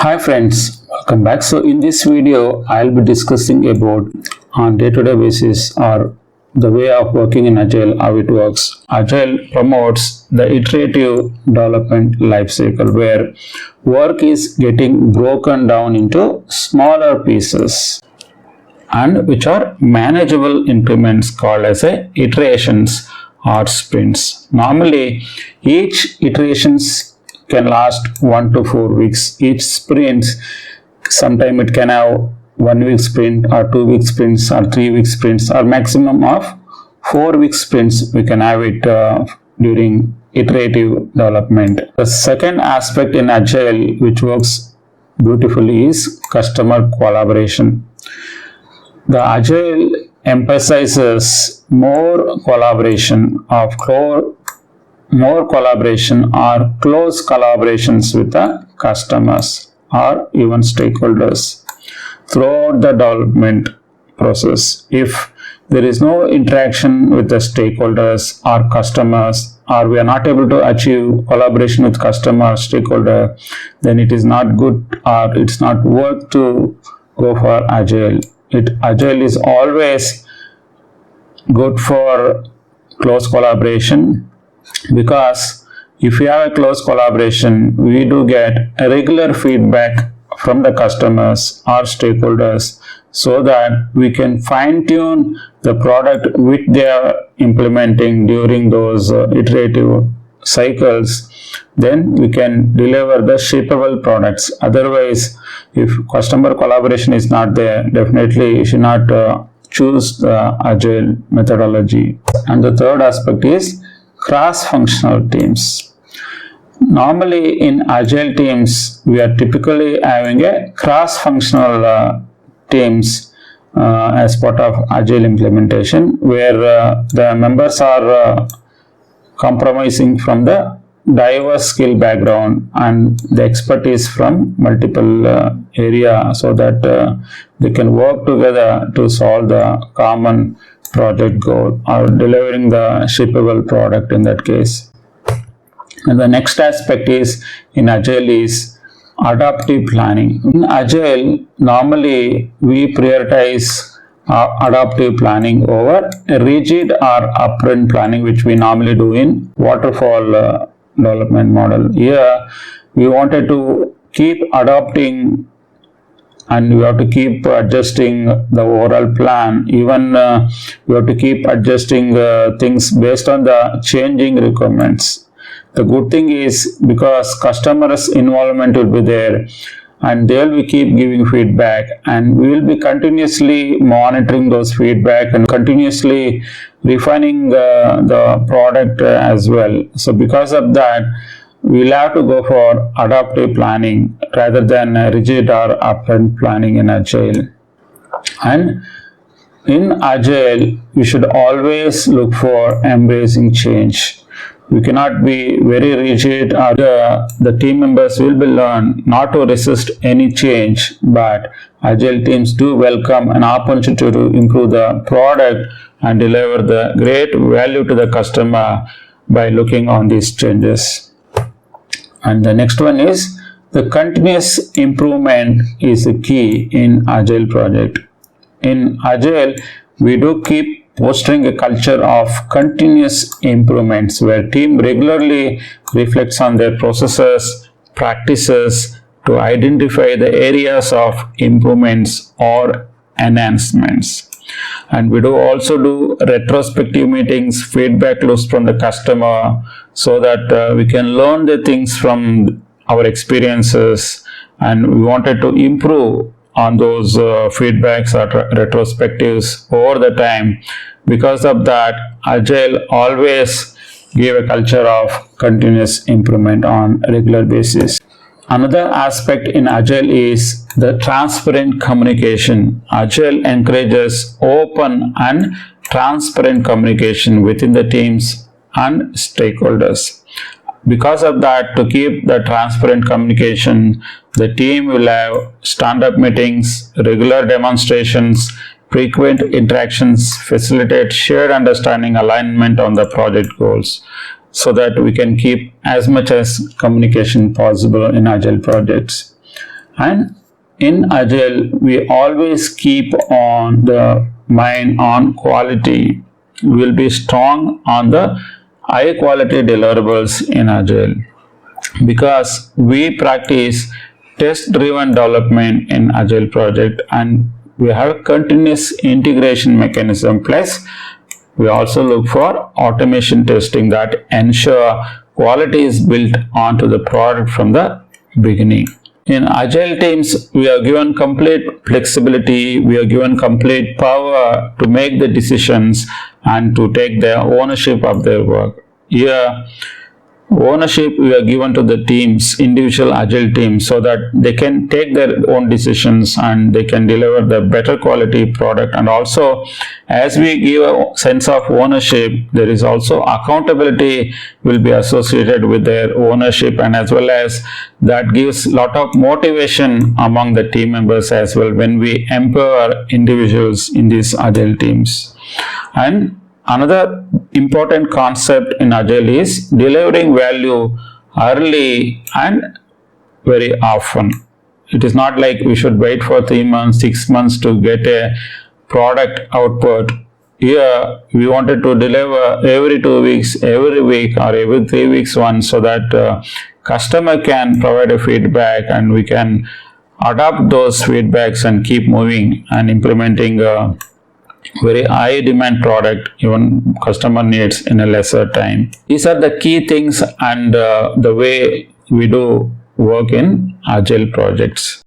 Hi friends, welcome back. So in this video, I'll be discussing about on day-to-day basis or the way of working in Agile, how it works. Agile promotes the iterative development lifecycle where work is getting broken down into smaller pieces and which are manageable increments called as iterations or sprints. Normally, each iterations can last 1 to 4 weeks. Each sprint, sometime it can have 1 week sprint or 2 week sprints or 3 week sprints or maximum of 4 week sprints. We can have it during iterative development. The second aspect in Agile which works beautifully is customer collaboration. The Agile emphasizes more collaboration or close collaborations with the customers or even stakeholders throughout the development process. If there is no interaction with the stakeholders or customers, or we are not able to achieve collaboration with customer or stakeholder, then it is not good or it's not worth to go for Agile. Agile is always good for close collaboration, because if we have a close collaboration, we do get a regular feedback from the customers or stakeholders so that we can fine-tune the product which they are implementing during those iterative cycles. Then we can deliver the shippable products. Otherwise, if customer collaboration is not there, definitely you should not choose the Agile methodology. And the third aspect is cross-functional teams. Normally in Agile teams, we are typically having a cross-functional teams as part of Agile implementation, where the members are compromising from the diverse skill background and the expertise from multiple area, so that they can work together to solve the common project goal or delivering the shippable product in that case. And the next aspect is in Agile is adaptive planning. In Agile, normally we prioritize adaptive planning over a rigid or upfront planning, which we normally do in waterfall development model. Here we wanted to keep adopting and we have to keep adjusting the overall plan. Even we have to keep adjusting things based on the changing requirements. The good thing is, because customers' involvement will be there and they will be keep giving feedback, and we will be continuously monitoring those feedback and continuously refining the product as well. So because of that, we will have to go for adaptive planning rather than rigid or upfront planning in Agile. And in Agile, we should always look for embracing change. We cannot be very rigid, or the team members will be learned not to resist any change, but Agile teams do welcome an opportunity to improve the product and deliver the great value to the customer by looking on these changes. And the next one is the continuous improvement is the key in Agile project. In Agile, we do keep fostering a culture of continuous improvements where team regularly reflects on their processes, practices to identify the areas of improvements or enhancements. And we do also do retrospective meetings, feedback loops from the customer, so that we can learn the things from our experiences, and we wanted to improve on those feedbacks or retrospectives over the time. Because of that, Agile always give a culture of continuous improvement on a regular basis. Another aspect in Agile is the transparent communication. Agile encourages open and transparent communication within the teams and stakeholders. Because of that, to keep the transparent communication, the team will have stand-up meetings, regular demonstrations, frequent interactions, facilitate shared understanding, alignment on the project goals. so that we can keep as much as communication possible in Agile projects. And in Agile, we always keep on the mind on quality. We will be strong on the high quality deliverables in Agile because we practice test driven development in Agile project, and we have a continuous integration mechanism, plus we also look for automation testing that ensure quality is built onto the product from the beginning. In Agile teams, we are given complete flexibility, we are given complete power to make the decisions and to take their ownership of their work. Here, ownership we are given to the teams, individual Agile teams, so that they can take their own decisions and they can deliver the better quality product. And also, as we give a sense of ownership, there is also accountability will be associated with their ownership, and as well as that gives lot of motivation among the team members as well when we empower individuals in these Agile teams. And another important concept in Agile is delivering value early and very often. It is not like we should wait for 3 months, 6 months to get a product output. Here, we wanted to deliver every 2 weeks, every week, or every 3 weeks once, so that customer can provide a feedback and we can adopt those feedbacks and keep moving and implementing very high demand product even customer needs in a lesser time. These are the key things and the way we do work in Agile projects.